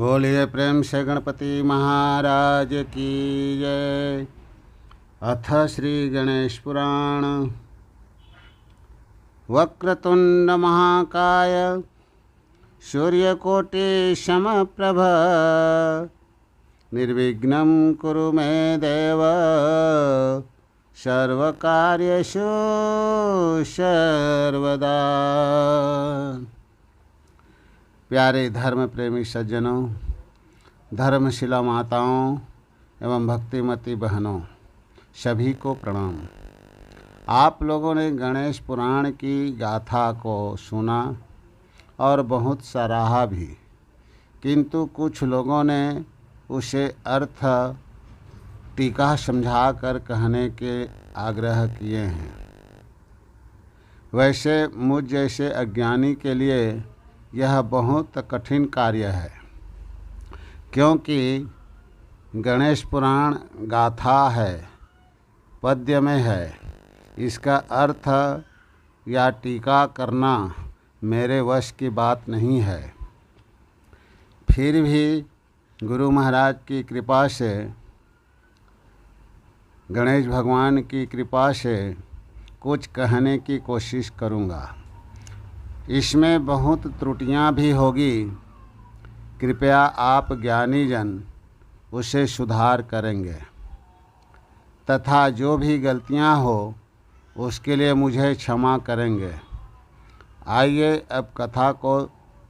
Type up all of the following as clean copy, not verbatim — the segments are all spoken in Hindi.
बोलिए प्रेम से गणपति महाराज की जय। अथ श्री गणेश पुराण। वक्रतुंड महाकाय सूर्यकोटि समप्रभ निर्विघ्नं कुरु मे देव सर्वकार्येषु सर्वदा। प्यारे धर्म प्रेमी सज्जनों, धर्मशिला माताओं एवं भक्तिमती बहनों, सभी को प्रणाम। आप लोगों ने गणेश पुराण की गाथा को सुना और बहुत सराहा भी, किंतु कुछ लोगों ने उसे अर्थ टीका समझा कर कहने के आग्रह किए हैं। वैसे मुझ जैसे अज्ञानी के लिए यह बहुत कठिन कार्य है, क्योंकि गणेश पुराण गाथा है, पद्य में है। इसका अर्थ या टीका करना मेरे वश की बात नहीं है। फिर भी गुरु महाराज की कृपा से, गणेश भगवान की कृपा से कुछ कहने की कोशिश करूँगा। इसमें बहुत त्रुटियां भी होगी, कृपया आप ज्ञानी जन उसे सुधार करेंगे तथा जो भी गलतियां हो उसके लिए मुझे क्षमा करेंगे। आइए अब कथा को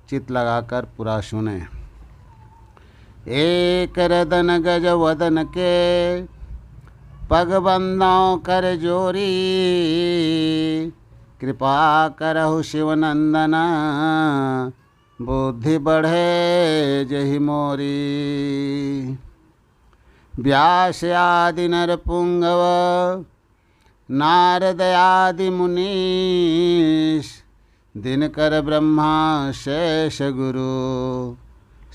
चित्त लगाकर पूरा सुने। एक रदन गज वदन के पग बंदाओं कर जोरी, कृपा करहु शिवनंदन बुद्धि बढ़े जहि मोरी। व्यास आदि नरपुंगव नारद आदि मुनीश, दिनकर ब्रह्मा शेष गुरु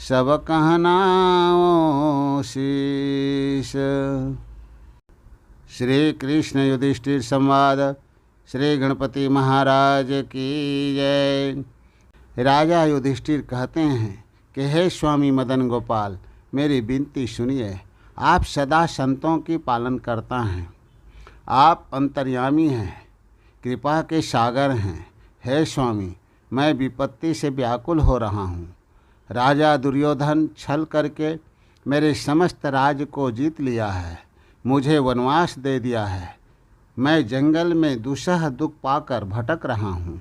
सब कहनाओ शीश। श्री कृष्ण युधिष्ठिर संवाद। श्री गणपति महाराज की जय। राजा युधिष्ठिर कहते हैं कि हे स्वामी मदन गोपाल, मेरी विनती सुनिए। आप सदा संतों की पालन करता हैं, आप अंतर्यामी हैं, कृपा के सागर हैं। हे स्वामी, मैं विपत्ति से व्याकुल हो रहा हूँ। राजा दुर्योधन छल करके मेरे समस्त राज्य को जीत लिया है, मुझे वनवास दे दिया है। मैं जंगल में दुसह दुख पाकर भटक रहा हूँ।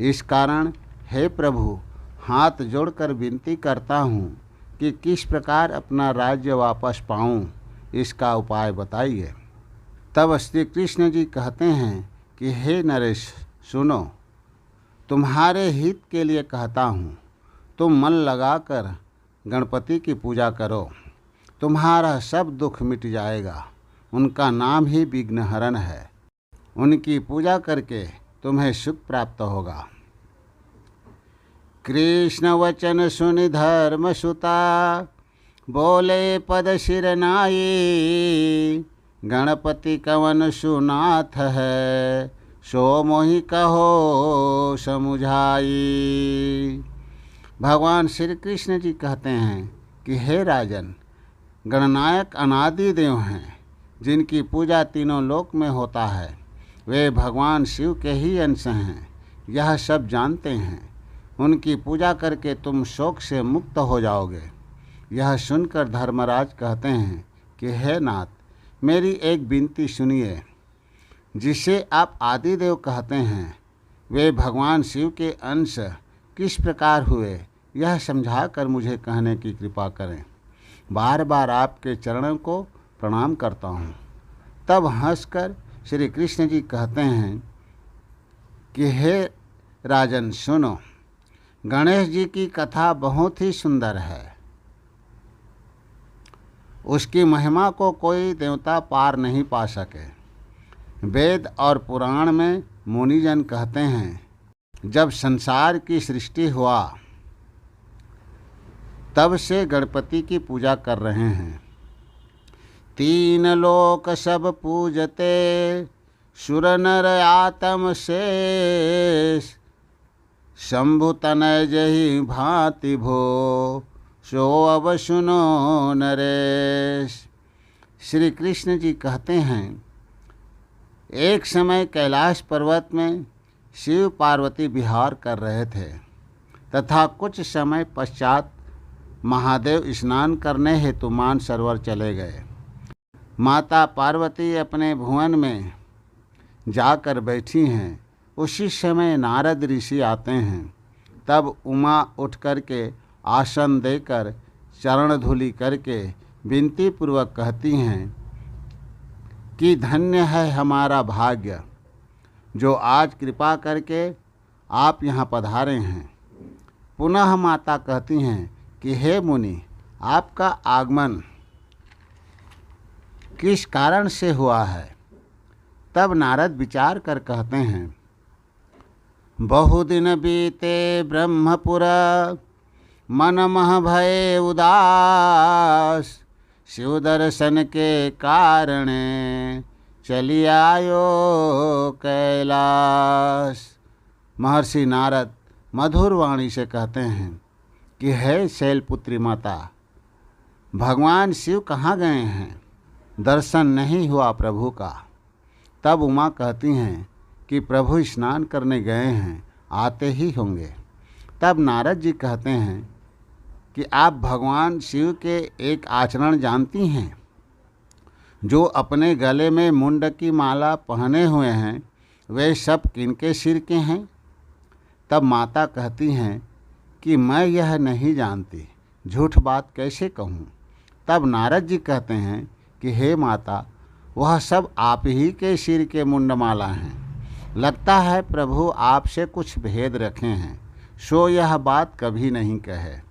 इस कारण हे प्रभु, हाथ जोड़कर विनती करता हूँ कि किस प्रकार अपना राज्य वापस पाऊँ, इसका उपाय बताइए। तब श्री कृष्ण जी कहते हैं कि हे नरेश सुनो, तुम्हारे हित के लिए कहता हूँ। तुम मन लगाकर गणपति की पूजा करो, तुम्हारा सब दुख मिट जाएगा। उनका नाम ही विघ्नहरण है। उनकी पूजा करके तुम्हें सुख प्राप्त होगा। कृष्ण वचन सुनि धर्म सुता, बोले पद सिर नाई। गणपति कवन सुनाथ है, सो मोहि कहो समुझाई। भगवान श्री कृष्ण जी कहते हैं कि हे राजन, गणनायक अनादि देव हैं, जिनकी पूजा तीनों लोक में होता है। वे भगवान शिव के ही अंश हैं, यह सब जानते हैं। उनकी पूजा करके तुम शोक से मुक्त हो जाओगे। यह सुनकर धर्मराज कहते हैं कि हे नाथ, मेरी एक विनती सुनिए। जिसे आप आदिदेव कहते हैं, वे भगवान शिव के अंश किस प्रकार हुए, यह समझाकर मुझे कहने की कृपा करें। बार बार आपके चरणों को प्रणाम करता हूँ। तब हंसकर श्री कृष्ण जी कहते हैं कि हे राजन सुनो, गणेश जी की कथा बहुत ही सुंदर है। उसकी महिमा को कोई देवता पार नहीं पा सके। वेद और पुराण में मुनिजन कहते हैं, जब संसार की सृष्टि हुआ तब से गणपति की पूजा कर रहे हैं। तीन लोक सब पूजते, सुर नर आतम शेष। शंभु तनय जहि भांति भो, सो अब सुनो नरेश। श्री कृष्ण जी कहते हैं, एक समय कैलाश पर्वत में शिव पार्वती विहार कर रहे थे तथा कुछ समय पश्चात महादेव स्नान करने हेतु मानसरोवर चले गए। माता पार्वती अपने भुवन में जाकर बैठी हैं। उसी समय नारद ऋषि आते हैं। तब उमा उठ करके आसन देकर चरण धूलि करके विनती पूर्वक कहती हैं कि धन्य है हमारा भाग्य जो आज कृपा करके आप यहाँ पधारे हैं। पुनः माता कहती हैं कि हे मुनि, आपका आगमन किस कारण से हुआ है। तब नारद विचार कर कहते हैं, बहुदिन बीते ब्रह्मपुर मन मह भय उदास, शिव दर्शन के कारण चली आयो कैलाश। महर्षि नारद मधुर वाणी से कहते हैं कि हे शैलपुत्री माता, भगवान शिव कहाँ गए हैं, दर्शन नहीं हुआ प्रभु का। तब उमा कहती हैं कि प्रभु स्नान करने गए हैं, आते ही होंगे। तब नारद जी कहते हैं कि आप भगवान शिव के एक आचरण जानती हैं, जो अपने गले में मुंड की माला पहने हुए हैं, वे सब किनके सिर के हैं। तब माता कहती हैं कि मैं यह नहीं जानती, झूठ बात कैसे कहूँ। तब नारद जी कहते हैं कि हे माता, वह सब आप ही के सिर के मुंडमाला हैं। लगता है प्रभु आपसे कुछ भेद रखे हैं, सो यह बात कभी नहीं कहे।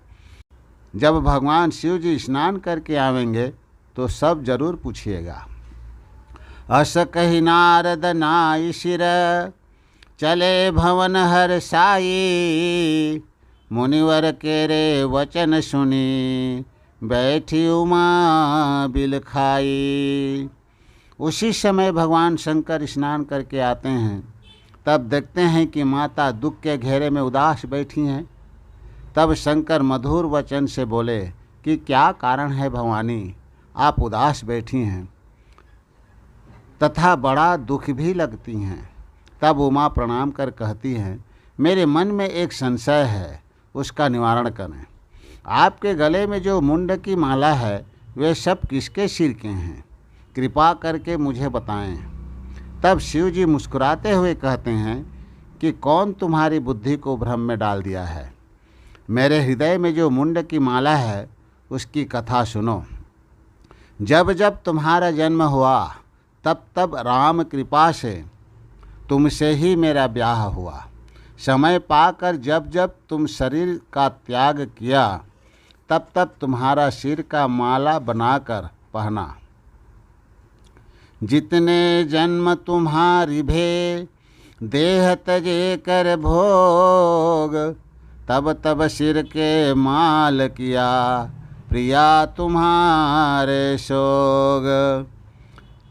जब भगवान शिव जी स्नान करके आवेंगे तो सब जरूर पूछिएगा। अस कही नारद नाई सिर, चले भवन हर साई, मुनिवर के रे वचन सुनी, बैठी उमा बिल खाई। उसी समय भगवान शंकर स्नान करके आते हैं। तब देखते हैं कि माता दुख के घेरे में उदास बैठी हैं। तब शंकर मधुर वचन से बोले कि क्या कारण है भवानी, आप उदास बैठी हैं तथा बड़ा दुख भी लगती हैं। तब उमा प्रणाम कर कहती हैं, मेरे मन में एक संशय है, उसका निवारण करें। आपके गले में जो मुंड की माला है, वे सब किसके सिर के हैं, कृपा करके मुझे बताएं। तब शिव जी मुस्कुराते हुए कहते हैं कि कौन तुम्हारी बुद्धि को भ्रम में डाल दिया है। मेरे हृदय में जो मुंड की माला है, उसकी कथा सुनो। जब जब तुम्हारा जन्म हुआ, तब तब राम कृपा से तुमसे ही मेरा ब्याह हुआ। समय पाकर जब जब तुम शरीर का त्याग किया, तब तब तुम्हारा सिर का माला बनाकर पहना। जितने जन्म तुम्हारी भे, देह तजे कर भोग, तब तब सिर के माल किया, प्रिया तुम्हारे सोग।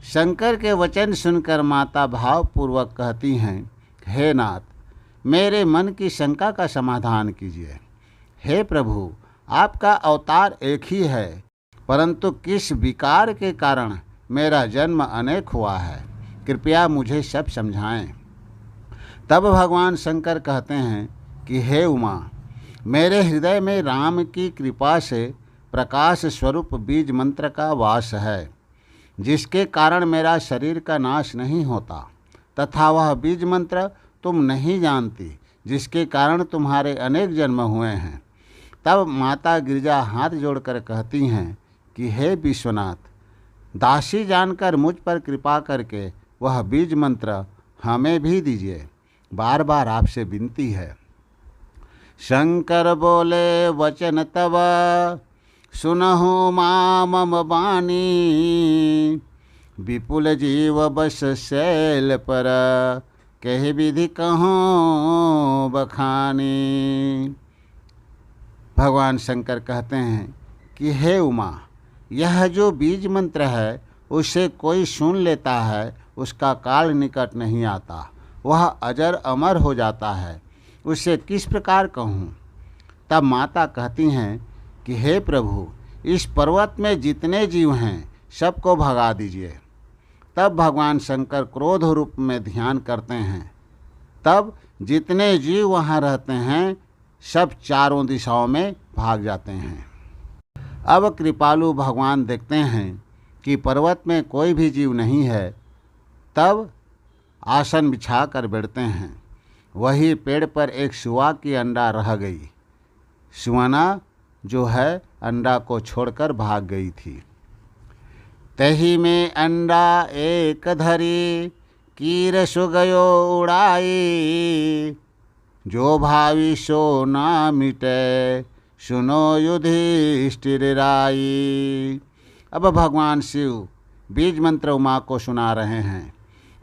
शंकर के वचन सुनकर माता भावपूर्वक कहती हैं, हे नाथ, मेरे मन की शंका का समाधान कीजिए। हे प्रभु, आपका अवतार एक ही है, परंतु किस विकार के कारण मेरा जन्म अनेक हुआ है, कृपया मुझे सब समझाएं। तब भगवान शंकर कहते हैं कि हे उमा, मेरे हृदय में राम की कृपा से प्रकाश स्वरूप बीज मंत्र का वास है, जिसके कारण मेरा शरीर का नाश नहीं होता, तथा वह बीज मंत्र तुम नहीं जानती, जिसके कारण तुम्हारे अनेक जन्म हुए हैं। तब माता गिरिजा हाथ जोड़कर कहती हैं कि हे विश्वनाथ, दासी जानकर मुझ पर कृपा करके वह बीज मंत्र हमें भी दीजिए, बार बार आपसे विनती है। शंकर बोले वचन तब, सुनहु मम बानी, विपुल जीव बस शैल पर, कह विधि कहूँ बखानी। भगवान शंकर कहते हैं कि हे उमा, यह जो बीज मंत्र है, उसे कोई सुन लेता है, उसका काल निकट नहीं आता, वह अजर अमर हो जाता है, उसे किस प्रकार कहूँ। तब माता कहती हैं कि हे प्रभु, इस पर्वत में जितने जीव हैं सबको भगा दीजिए। तब भगवान शंकर क्रोध रूप में ध्यान करते हैं। तब जितने जीव वहाँ रहते हैं सब चारों दिशाओं में भाग जाते हैं। अब कृपालु भगवान देखते हैं कि पर्वत में कोई भी जीव नहीं है। तब आसन बिछा कर बैठते हैं। वही पेड़ पर एक सुआ की अंडा रह गई। सुआना जो है अंडा को छोड़कर भाग गई थी। तही में अंडा एक धरी, कीर सुगयो उड़ाई। जो भावी सो ना मिटे, सुनो युधिष्ठिर राई। अब भगवान शिव बीज मंत्र उमा को सुना रहे हैं।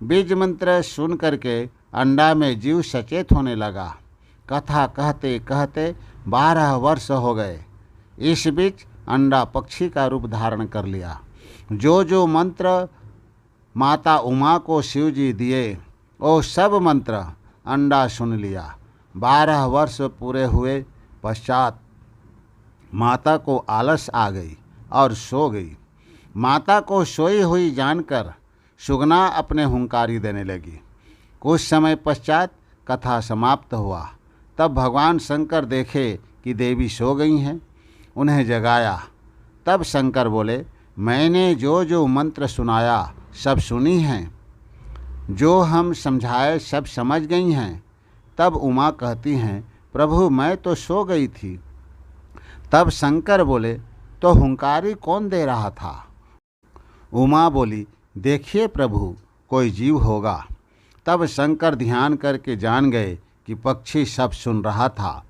बीज मंत्र सुन करके अंडा में जीव सचेत होने लगा। कथा कहते कहते 12 वर्ष हो गए। इस बीच अंडा पक्षी का रूप धारण कर लिया। जो मंत्र माता उमा को शिव जी दिए वो सब मंत्र अंडा सुन लिया। 12 वर्ष पूरे हुए पश्चात माता को आलस आ गई और सो गई। माता को सोई हुई जानकर सुगना अपने हुंकारी देने लगी। कुछ समय पश्चात कथा समाप्त हुआ। तब भगवान शंकर देखे कि देवी सो गई हैं। उन्हें जगाया। तब शंकर बोले, मैंने जो मंत्र सुनाया सब सुनी हैं, जो हम समझाए सब समझ गई हैं। तब उमा कहती हैं, प्रभु मैं तो सो गई थी। तब शंकर बोले, तो हुंकारी कौन दे रहा था? उमा बोली, देखिए प्रभु, कोई जीव होगा। तब शंकर ध्यान करके जान गए कि पक्षी सब सुन रहा था।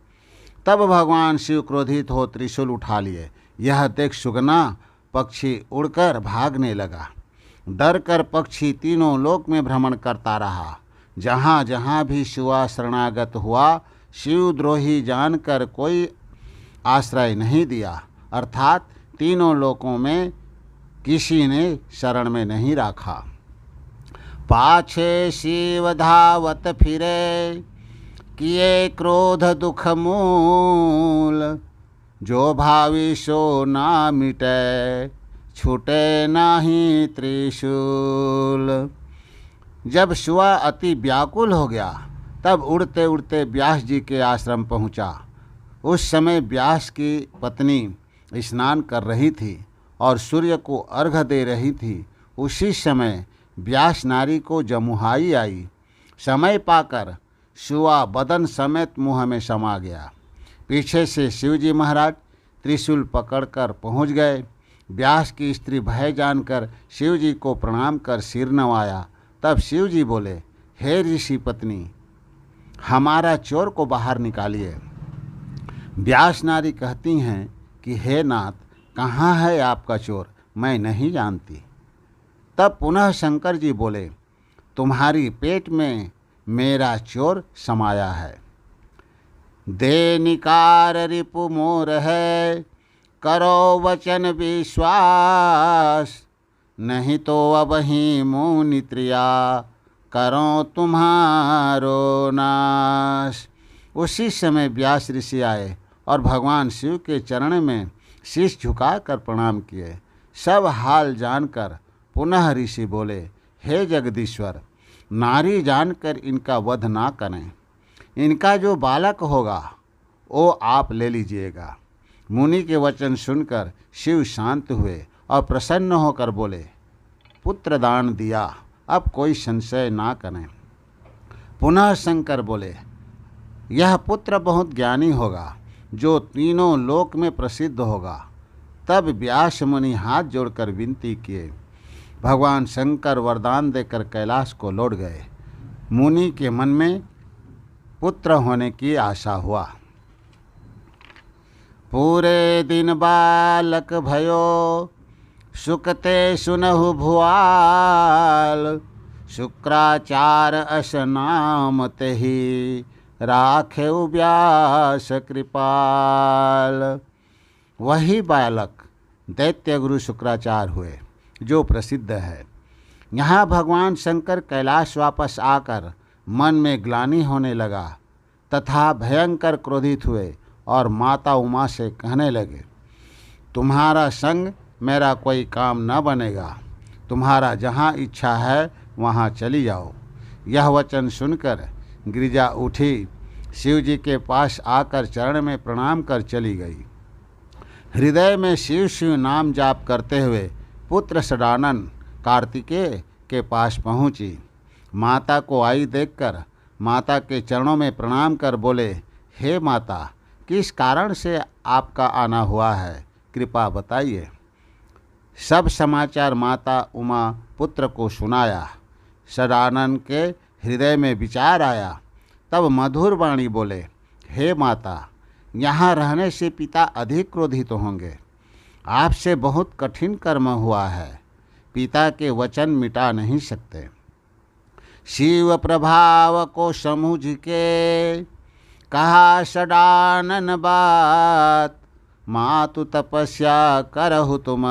तब भगवान शिव क्रोधित हो त्रिशूल उठा लिए। यह देख सुगना पक्षी उड़कर भागने लगा। डर कर पक्षी तीनों लोक में भ्रमण करता रहा। जहाँ जहाँ भी शिवा शरणागत हुआ, शिवद्रोही जानकर कोई आश्रय नहीं दिया, अर्थात तीनों लोकों में किसी ने शरण में नहीं रखा। पाछे शिव धावत फिरे, किए क्रोध दुख मूल। जो भावी सो ना मिटे, छूटे नाही त्रिशूल। जब शिवा अति व्याकुल हो गया, तब उड़ते उड़ते व्यास जी के आश्रम पहुंचा। उस समय व्यास की पत्नी स्नान कर रही थी और सूर्य को अर्घ्य दे रही थी। उसी समय व्यास नारी को जमुहाई आई। समय पाकर शिवा बदन समेत मुँह में समा गया। पीछे से शिवजी महाराज त्रिशूल पकड़कर पहुंच गए। व्यास की स्त्री भय जानकर शिवजी को प्रणाम कर सिर नवाया। तब शिवजी बोले, हे ऋषि पत्नी, हमारा चोर को बाहर निकालिए। व्यास नारी कहती हैं कि हे नाथ, कहाँ है आपका चोर? मैं नहीं जानती। तब पुनः शंकर जी बोले, तुम्हारी पेट में मेरा चोर समाया है। दे निकार रिपु मोर है, करो वचन विश्वास। नहीं तो अब ही मुनि त्रिया, करो तुम्हारो नाश। उसी समय व्यास ऋषि आए और भगवान शिव के चरण में शीश झुकाकर प्रणाम किए। सब हाल जानकर पुनः ऋषि बोले, हे जगदीश्वर, नारी जानकर इनका वध ना करें। इनका जो बालक होगा वो आप ले लीजिएगा। मुनि के वचन सुनकर शिव शांत हुए और प्रसन्न होकर बोले, पुत्र दान दिया, अब कोई संशय ना करें। पुनः शंकर बोले, यह पुत्र बहुत ज्ञानी होगा, जो तीनों लोक में प्रसिद्ध होगा। तब व्यास मुनि हाथ जोड़कर विनती किए। भगवान शंकर वरदान देकर कैलाश को लौट गए। मुनि के मन में पुत्र होने की आशा हुआ। पूरे दिन बालक भयो, सुकते सुनहु भुआल। शुक्राचार अस नाम तेहि, राखे व्यास कृपाल। वही बालक दैत्य गुरु शुक्राचार्य हुए, जो प्रसिद्ध है। यहाँ भगवान शंकर कैलाश वापस आकर मन में ग्लानि होने लगा तथा भयंकर क्रोधित हुए और माता उमा से कहने लगे, तुम्हारा संग मेरा कोई काम न बनेगा। तुम्हारा जहाँ इच्छा है वहाँ चली जाओ। यह वचन सुनकर गिरिजा उठी, शिव जी के पास आकर चरण में प्रणाम कर चली गई। हृदय में शिव शिव नाम जाप करते हुए पुत्र षडानन कार्तिकेय के पास पहुँची। माता को आई देखकर माता के चरणों में प्रणाम कर बोले, हे माता, किस कारण से आपका आना हुआ है, कृपा बताइए। सब समाचार माता उमा पुत्र को सुनाया। षडानन के हृदय में विचार आया। तब मधुर वाणी बोले, हे माता, यहाँ रहने से पिता अधिक क्रोधित होंगे। आपसे बहुत कठिन कर्म हुआ है, पिता के वचन मिटा नहीं सकते। शिव प्रभाव को समझ के कहा षडानन बात, मातु तपस्या करहु तुम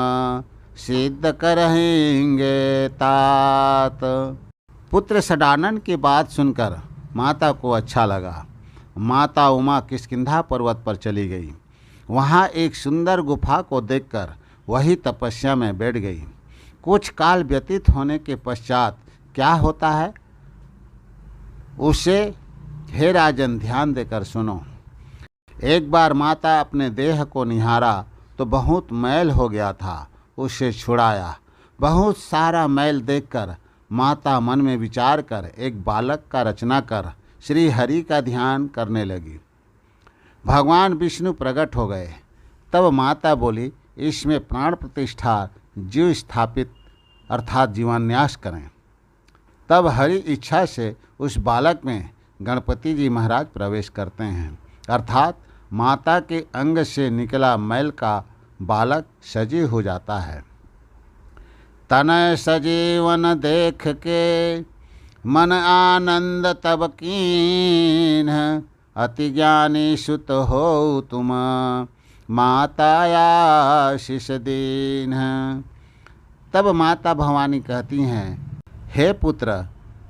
सिद्ध करेंगे तात। पुत्र षडानन की बात सुनकर माता को अच्छा लगा। माता उमा किष्किंधा पर्वत पर चली गई। वहाँ एक सुंदर गुफा को देखकर वही तपस्या में बैठ गई। कुछ काल व्यतीत होने के पश्चात क्या होता है उसे हे राजन ध्यान देकर सुनो। एक बार माता अपने देह को निहारा तो बहुत मैल हो गया था, उसे छुड़ाया। बहुत सारा मैल देखकर माता मन में विचार कर एक बालक का रचना कर श्री हरि का ध्यान करने लगी। भगवान विष्णु प्रकट हो गए। तब माता बोली, इसमें प्राण प्रतिष्ठा जीव स्थापित अर्थात जीवान्यास करें। तब हरि इच्छा से उस बालक में गणपति जी महाराज प्रवेश करते हैं, अर्थात माता के अंग से निकला मैल का बालक सजीव हो जाता है। तनय सजीवन देख के मन आनंद तब कीन, अति ज्ञानी सुत हो तुम माता आशीष दीन। तब माता भवानी कहती हैं, हे पुत्र,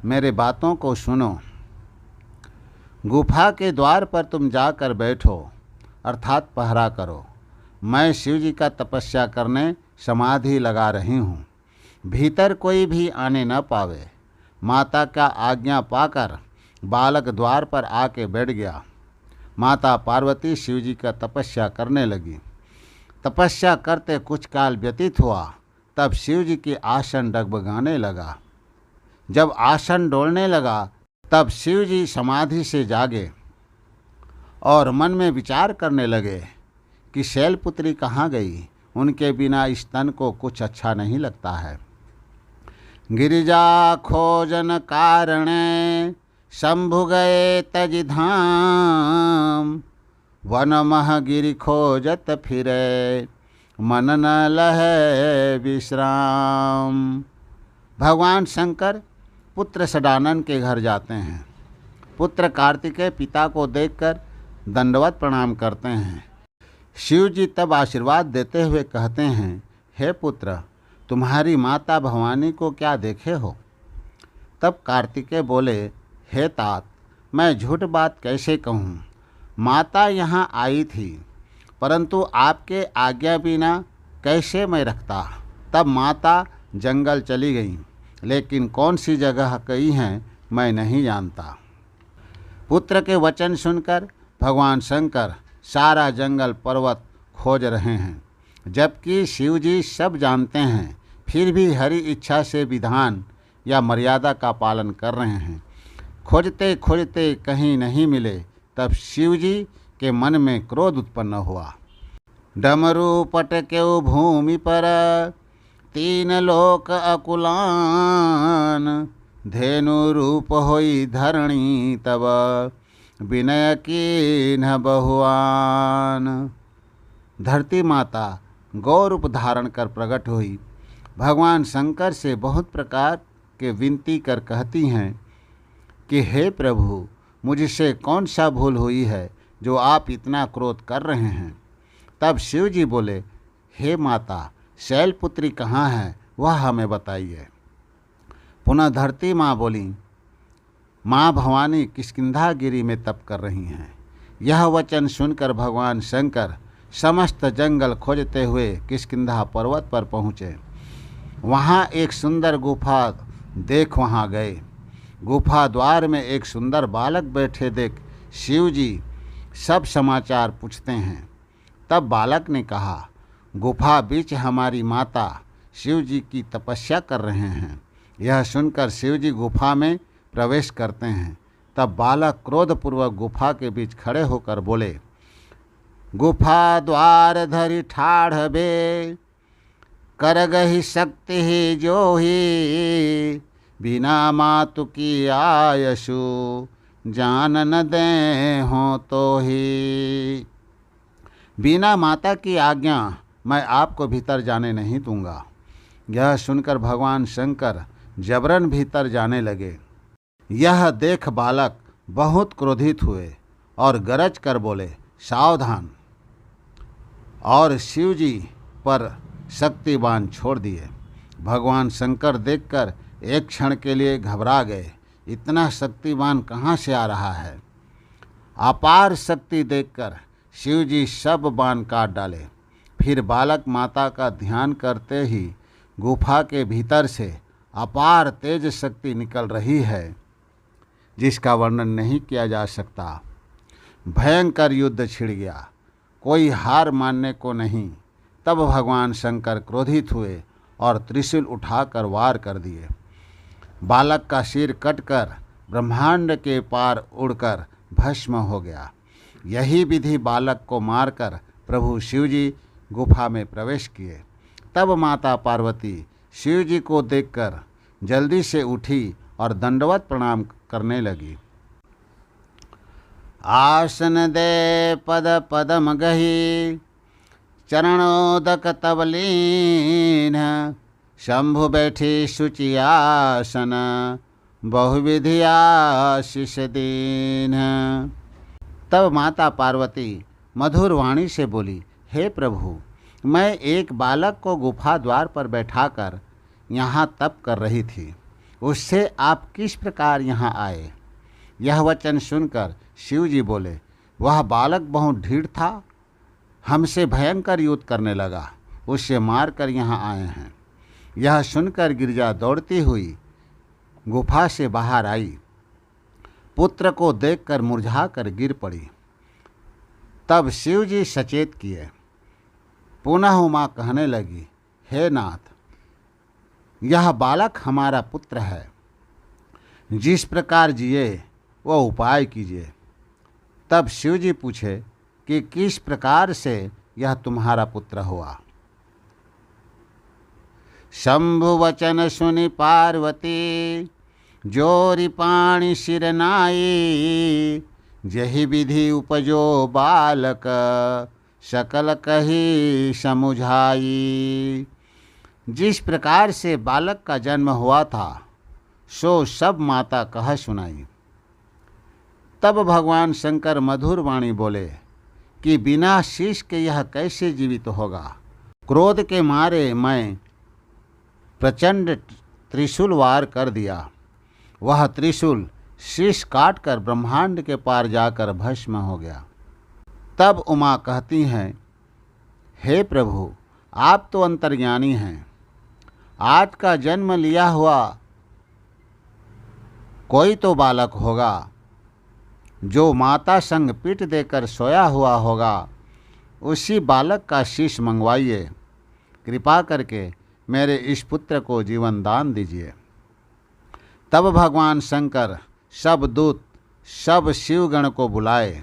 मेरे बातों को सुनो। गुफा के द्वार पर तुम जाकर बैठो, अर्थात पहरा करो। मैं शिव जी का तपस्या करने समाधि लगा रही हूँ। भीतर कोई भी आने न पावे। माता का आज्ञा पाकर बालक द्वार पर आके बैठ गया। माता पार्वती शिव जी का तपस्या करने लगी। तपस्या करते कुछ काल व्यतीत हुआ, तब शिव जी की आसन डगमगाने लगा। जब आसन डोलने लगा तब शिव जी समाधि से जागे और मन में विचार करने लगे कि शैलपुत्री कहाँ गई, उनके बिना इस तन को कुछ अच्छा नहीं लगता है। गिरिजा खोजन कारणे शंभु गए तज धाम, वन मह गिरि खोजत फिरे मन न लहे विश्राम। भगवान शंकर पुत्र षडानन के घर जाते हैं। पुत्र कार्तिकेय पिता को देखकर दंडवत प्रणाम करते हैं। शिव जी तब आशीर्वाद देते हुए कहते हैं, हे पुत्र, तुम्हारी माता भवानी को क्या देखे हो? तब कार्तिकेय बोले, हे तात, मैं झूठ बात कैसे कहूँ। माता यहाँ आई थी, परंतु आपके आज्ञा बिना कैसे मैं रखता। तब माता जंगल चली गई, लेकिन कौन सी जगह गई हैं मैं नहीं जानता। पुत्र के वचन सुनकर भगवान शंकर सारा जंगल पर्वत खोज रहे हैं, जबकि शिव जी सब जानते हैं, फिर भी हरि इच्छा से विधान या मर्यादा का पालन कर रहे हैं। खोजते खोजते कहीं नहीं मिले, तब शिव जी के मन में क्रोध उत्पन्न हुआ। डमरू पटक्यौ भूमि पर तीन लोक अकुलान, धेनु रूप होई धरणी तब विनय कीन्ह बहुआन। धरती माता गौ रूप धारण कर प्रकट हुई। भगवान शंकर से बहुत प्रकार के विनती कर कहती हैं कि हे प्रभु, मुझसे कौन सा भूल हुई है जो आप इतना क्रोध कर रहे हैं। तब शिव जी बोले, हे माता, शैलपुत्री कहाँ है, वह हमें बताइए। पुनः धरती माँ बोली, माँ भवानी किष्किंधा गिरी में तप कर रही हैं। यह वचन सुनकर भगवान शंकर समस्त जंगल खोजते हुए किष्किंधा पर्वत पर पहुँचे। वहाँ एक सुंदर गुफा देख वहाँ गए। गुफा द्वार में एक सुंदर बालक बैठे देख शिव जी सब समाचार पूछते हैं। तब बालक ने कहा, गुफा बीच हमारी माता शिव जी की तपस्या कर रहे हैं। यह सुनकर शिव जी गुफा में प्रवेश करते हैं। तब बालक क्रोधपूर्वक गुफा के बीच खड़े होकर बोले, गुफा द्वार धरि ठाढ़ बे, करगहि शक्ति ही जो ही, बिना मातु की आयसु, जान न दे हो तो ही। बिना माता की आज्ञा मैं आपको भीतर जाने नहीं दूंगा। यह सुनकर भगवान शंकर जबरन भीतर जाने लगे। यह देख बालक बहुत क्रोधित हुए और गरज कर बोले, सावधान, और शिव जी पर शक्तिबाण छोड़ दिए। भगवान शंकर देखकर एक क्षण के लिए घबरा गए। इतना शक्तिबाण कहाँ से आ रहा है? अपार शक्ति देखकर शिव जी सब बाण काट डाले। फिर बालक माता का ध्यान करते ही गुफा के भीतर से अपार तेज शक्ति निकल रही है, जिसका वर्णन नहीं किया जा सकता। भयंकर युद्ध छिड़ गया, कोई हार मानने को नहीं। तब भगवान शंकर क्रोधित हुए और त्रिशूल उठाकर वार कर दिए। बालक का सिर कटकर ब्रह्मांड के पार उड़कर भस्म हो गया। यही विधि बालक को मारकर प्रभु शिवजी गुफा में प्रवेश किए। तब माता पार्वती शिवजी को देखकर जल्दी से उठी और दंडवत प्रणाम करने लगी। आसन दे पद पदम गही, चरणोदक तबलीन, शंभु बैठी शुचि आसन, बहुविधि आशीष दीन। तब माता पार्वती मधुर वाणी से बोली, हे प्रभु, मैं एक बालक को गुफा द्वार पर बैठाकर यहाँ तप कर रही थी, उससे आप किस प्रकार यहाँ आए? यह वचन सुनकर शिव जी बोले, वह बालक बहुत ढीठ था, हमसे भयंकर युद्ध करने लगा, उससे मारकर यहाँ आए हैं। यह सुनकर गिरिजा दौड़ती हुई गुफा से बाहर आई, पुत्र को देखकर मुरझा कर गिर पड़ी। तब शिव जी सचेत किए। पुनः उमा कहने लगी, हे नाथ, यह बालक हमारा पुत्र है, जिस प्रकार जिए वह उपाय कीजिए। तब शिव जी पूछे कि किस प्रकार से यह तुम्हारा पुत्र हुआ? शंभु वचन सुनि पार्वती, जोरि पाणि सिर नाई, जहि विधि उपजो बालक, सकल कही समुझाई। जिस प्रकार से बालक का जन्म हुआ था, सो सब माता कह सुनाई। तब भगवान शंकर मधुर वाणी बोले कि बिना शीश के यह कैसे जीवित होगा? क्रोध के मारे मैं प्रचंड त्रिशूल वार कर दिया। वह त्रिशूल शीश काटकर ब्रह्मांड के पार जाकर भस्म हो गया। तब उमा कहती हैं, हे प्रभु, आप तो अंतर्ज्ञानी हैं, आज का जन्म लिया हुआ कोई तो बालक होगा जो माता संग पीठ देकर सोया हुआ होगा। उसी बालक का शीश मंगवाइए। कृपा करके मेरे इस पुत्र को जीवन दान दीजिए। तब भगवान शंकर सब दूत सब शिवगण को बुलाए,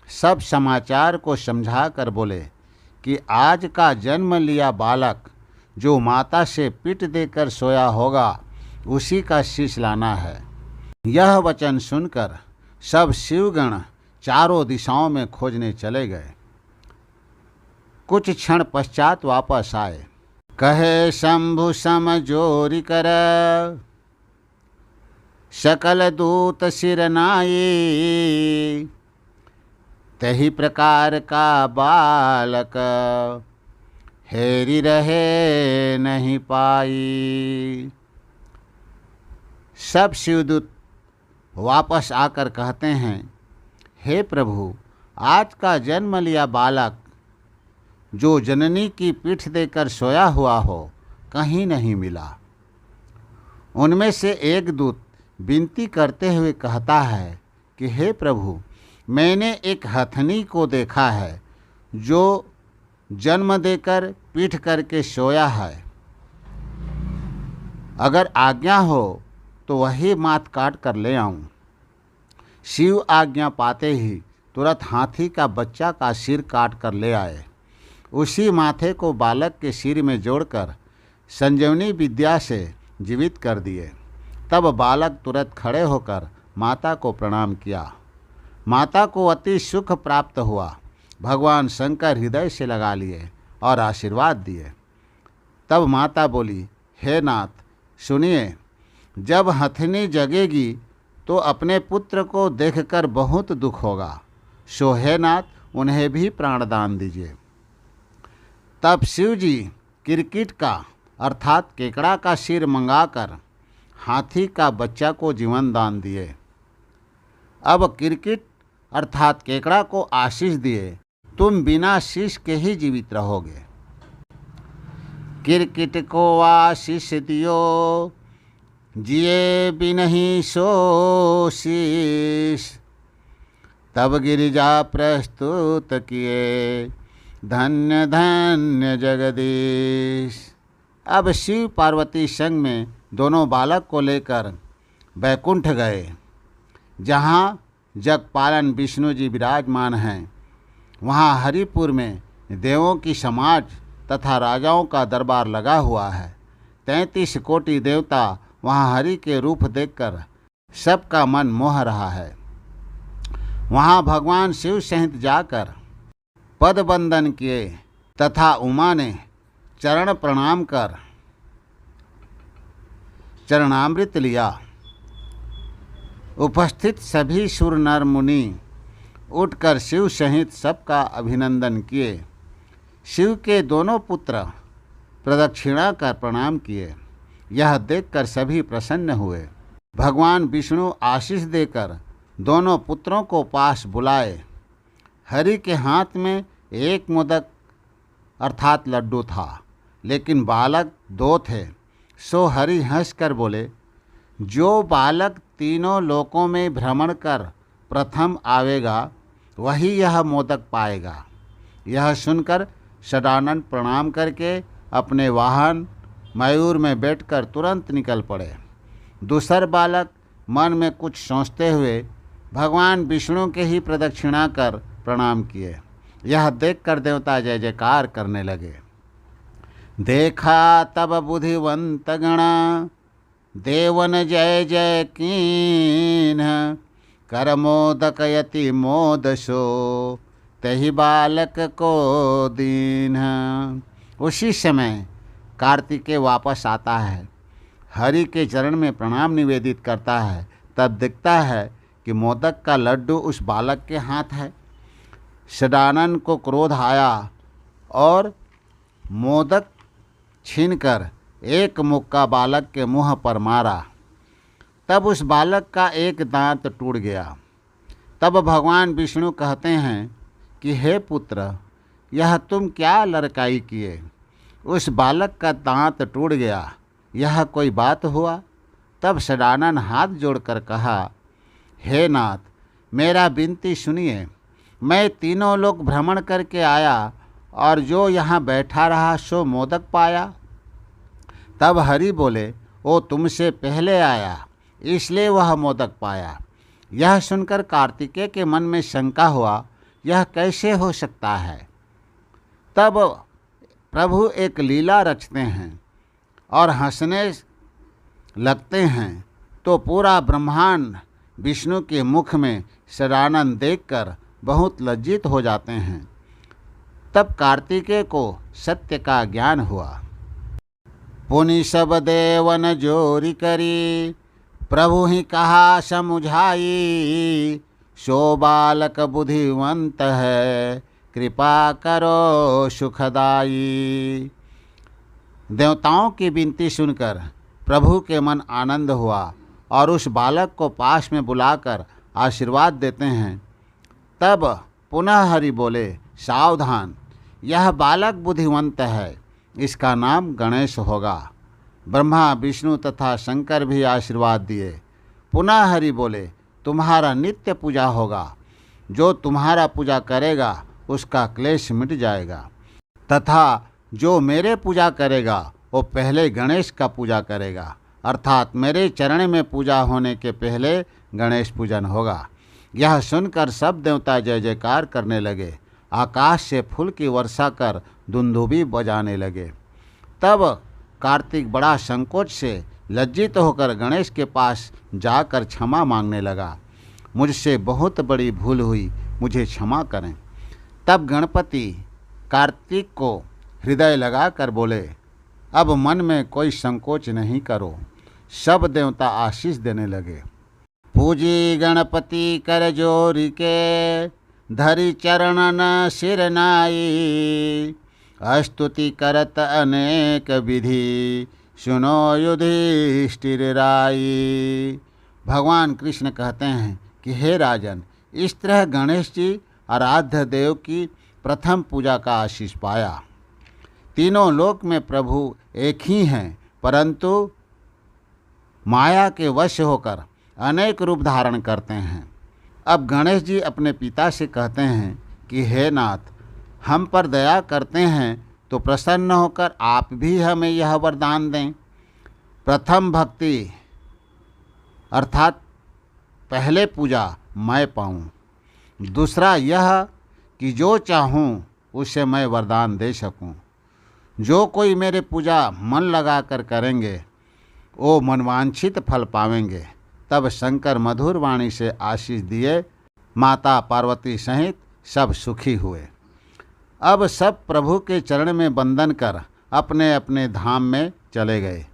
सब समाचार को समझा कर बोले कि आज का जन्म लिया बालक जो माता से पीठ देकर सोया होगा, उसी का शीश लाना है। यह वचन सुनकर सब शिवगण चारों दिशाओं में खोजने चले गए। कुछ क्षण पश्चात वापस आए। कहे शंभु सम जोरि कर, सकल दूत सिर नाई, तही प्रकार का बालक, हेरि रहे नहीं पाई। सब शिवदूत वापस आकर कहते हैं, हे प्रभु, आज का जन्म लिया बालक जो जननी की पीठ देकर सोया हुआ हो कहीं नहीं मिला। उनमें से एक दूत विनती करते हुए कहता है कि हे प्रभु, मैंने एक हथनी को देखा है जो जन्म देकर पीठ करके सोया है। अगर आज्ञा हो तो वही माथ काट कर ले आऊं। शिव आज्ञा पाते ही तुरंत हाथी का बच्चा का सिर काट कर ले आए। उसी माथे को बालक के सिर में जोड़कर संजीवनी विद्या से जीवित कर दिए। तब बालक तुरंत खड़े होकर माता को प्रणाम किया। माता को अति सुख प्राप्त हुआ। भगवान शंकर हृदय से लगा लिए और आशीर्वाद दिए। तब माता बोली, हे नाथ सुनिए, जब हथनी जगेगी तो अपने पुत्र को देखकर बहुत दुख होगा, सो हे नाथ उन्हें भी प्राणदान दीजिए। तब शिव जी किरकिट का अर्थात केकड़ा का सिर मंगाकर हाथी का बच्चा को जीवन दान दिए। अब किरकिट अर्थात केकड़ा को आशीष दिए, तुम बिना शीश के ही जीवित रहोगे। किरकिट को आशीष दियो, जिए बिनहि सो शीश। तब गिरिजा प्रस्तुत किए, धन्य धन्य जगदीश। अब शिव पार्वती संग में दोनों बालक को लेकर बैकुंठ गए, जहाँ जगपालन विष्णु जी विराजमान हैं। वहाँ हरिपुर में देवों की समाज तथा राजाओं का दरबार लगा हुआ है। 33 कोटि देवता वहाँ हरि के रूप देखकर सबका मन मोह रहा है। वहाँ भगवान शिव सहित जाकर पद बंदन किए तथा उमा ने चरण प्रणाम कर चरणामृत लिया। उपस्थित सभी सुर नर मुनि उठकर शिव सहित सबका अभिनंदन किए। शिव के दोनों पुत्र प्रदक्षिणा कर प्रणाम किए। यह देखकर सभी प्रसन्न हुए। भगवान विष्णु आशीष देकर दोनों पुत्रों को पास बुलाए। हरि के हाथ में एक मोदक अर्थात लड्डू था, लेकिन बालक 2 थे। सो हरि हंसकर बोले, जो बालक तीनों लोकों में भ्रमण कर प्रथम आवेगा वही यह मोदक पाएगा। यह सुनकर सदानंद प्रणाम करके अपने वाहन मयूर में बैठकर तुरंत निकल पड़े। दूसर बालक मन में कुछ सोचते हुए भगवान विष्णु के ही प्रदक्षिणा कर प्रणाम किए। यह देखकर देवता जय जयकार करने लगे। देखा तब बुद्धिवंत गणा, देवन जय जय कीन। कर मोदक यति मोदसो, तहि बालक को दीन। उसी समय कार्तिकेय वापस आता है, हरि के चरण में प्रणाम निवेदित करता है। तब दिखता है कि मोदक का लड्डू उस बालक के हाथ है। सदानंद को क्रोध आया और मोदक छीनकर एक मुक्का बालक के मुंह पर मारा। तब उस बालक का एक दांत टूट गया। तब भगवान विष्णु कहते हैं कि हे पुत्र, यह तुम क्या लड़काई किए? उस बालक का दांत टूट गया, यह कोई बात हुआ? तब सदानंद हाथ जोड़कर कहा, हे नाथ, मेरा विनती सुनिए। मैं तीनों लोग भ्रमण करके आया और जो यहाँ बैठा रहा सो मोदक पाया। तब हरि बोले, वो तुमसे पहले आया इसलिए वह मोदक पाया। यह सुनकर कार्तिकेय के मन में शंका हुआ, यह कैसे हो सकता है? तब प्रभु एक लीला रचते हैं और हंसने लगते हैं, तो पूरा ब्रह्मांड विष्णु के मुख में सदानंद देखकर बहुत लज्जित हो जाते हैं। तब कार्तिकेय को सत्य का ज्ञान हुआ। पुनि सब देवन जोरी करी, प्रभु ही कहा समुझाई। सो बालक बुद्धिवंत है, कृपा करो सुखदाई। देवताओं की विनती सुनकर प्रभु के मन आनंद हुआ और उस बालक को पास में बुलाकर आशीर्वाद देते हैं। तब पुनः हरि बोले, सावधान, यह बालक बुद्धिवंत है, इसका नाम गणेश होगा। ब्रह्मा, विष्णु तथा शंकर भी आशीर्वाद दिए। पुनः हरि बोले, तुम्हारा नित्य पूजा होगा। जो तुम्हारा पूजा करेगा उसका क्लेश मिट जाएगा, तथा जो मेरे पूजा करेगा वो पहले गणेश का पूजा करेगा, अर्थात मेरे चरण में पूजा होने के पहले गणेश पूजन होगा। यह सुनकर सब देवता जय जयकार करने लगे। आकाश से फूल की वर्षा कर दुंदुभी बजाने लगे। तब कार्तिक बड़ा संकोच से लज्जित होकर गणेश के पास जाकर क्षमा मांगने लगा। मुझसे बहुत बड़ी भूल हुई, मुझे क्षमा करें। तब गणपति कार्तिक को हृदय लगाकर बोले, अब मन में कोई संकोच नहीं करो। सब देवता आशीष देने लगे। पूजी गणपति कर जोरी के, धरि चरणन सिर नाई। स्तुति करत अनेक विधि, सुनो युधिष्ठिर राई। भगवान कृष्ण कहते हैं कि हे राजन, इस तरह गणेश जी आराध्य देव की प्रथम पूजा का आशीष पाया। तीनों लोक में प्रभु एक ही हैं, परंतु माया के वश होकर अनेक रूप धारण करते हैं। अब गणेश जी अपने पिता से कहते हैं कि हे नाथ, हम पर दया करते हैं तो प्रसन्न होकर आप भी हमें यह वरदान दें। प्रथम भक्ति अर्थात पहले पूजा मैं पाऊँ। दूसरा यह कि जो चाहूँ उसे मैं वरदान दे सकूँ। जो कोई मेरे पूजा मन लगाकर करेंगे वो मनवांछित फल पावेंगे। तब शंकर मधुर वाणी से आशीष दिए। माता पार्वती सहित सब सुखी हुए। अब सब प्रभु के चरण में वंदन कर अपने अपने धाम में चले गए।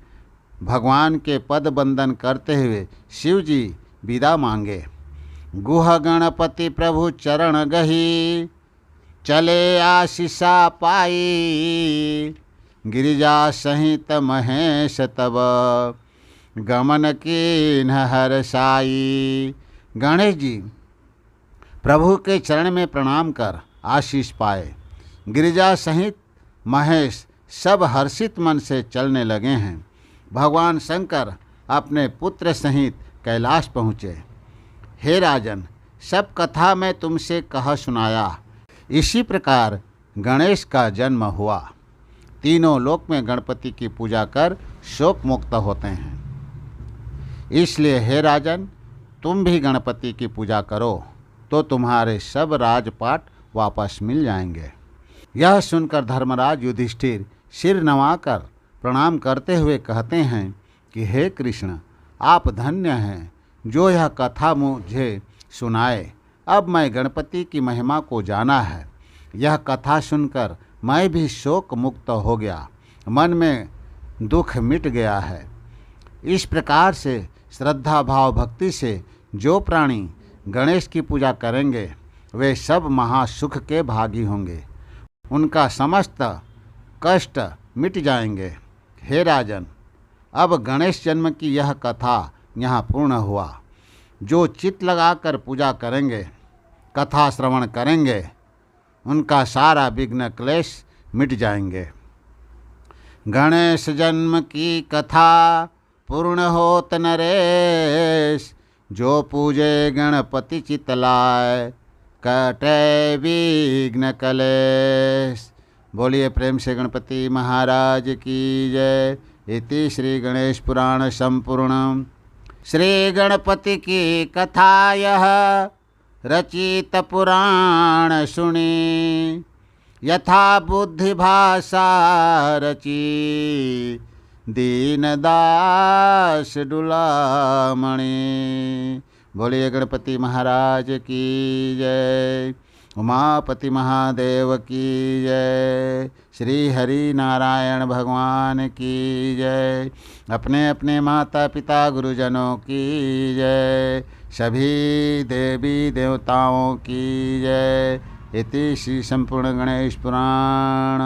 भगवान के पद वंदन करते हुए शिव जी विदा मांगे। गुह गणपति प्रभु चरण गही, चले आशीषा पाई। गिरिजा सहित महेश तब, गमन कीन्ह हर्षाई। गणेश जी प्रभु के चरण में प्रणाम कर आशीष पाए। गिरिजा सहित महेश सब हर्षित मन से चलने लगे हैं। भगवान शंकर अपने पुत्र सहित कैलाश पहुँचे। हे राजन, सब कथा मैं तुमसे कह सुनाया। इसी प्रकार गणेश का जन्म हुआ। तीनों लोक में गणपति की पूजा कर शोक मुक्त होते हैं। इसलिए हे राजन, तुम भी गणपति की पूजा करो तो तुम्हारे सब राजपाट वापस मिल जाएंगे। यह सुनकर धर्मराज युधिष्ठिर सिर नवाकर प्रणाम करते हुए कहते हैं कि हे कृष्ण, आप धन्य हैं जो यह कथा मुझे सुनाए। अब मैं गणपति की महिमा को जाना है। यह कथा सुनकर मैं भी शोक मुक्त हो गया, मन में दुख मिट गया है। इस प्रकार से श्रद्धा भाव भक्ति से जो प्राणी गणेश की पूजा करेंगे वे सब महासुख के भागी होंगे। उनका समस्त कष्ट मिट जाएंगे। हे राजन, अब गणेश जन्म की यह कथा यहाँ पूर्ण हुआ। जो चित्त लगाकर पूजा करेंगे, कथा श्रवण करेंगे, उनका सारा विघ्न क्लेश मिट जाएंगे। गणेश जन्म की कथा पूर्ण होत नरेश, जो पूजे गणपति चित लाय, कटे विघ्न कलेश। बोलिए प्रेम से गणपति महाराज की जय। इति श्री गणेश पुराण संपूर्णम। श्री गणपति की कथा यह रचित पुराण सुनी, यथा बुद्धि भाषा रची, दीनदास डुलामणि। बोलिए गणपति महाराज की जय। उमापति महादेव की जय। श्री हरि नारायण भगवान की जय। अपने अपने माता पिता गुरुजनों की जय। सभी देवी देवताओं की जय। इति श्री संपूर्ण गणेश पुराण।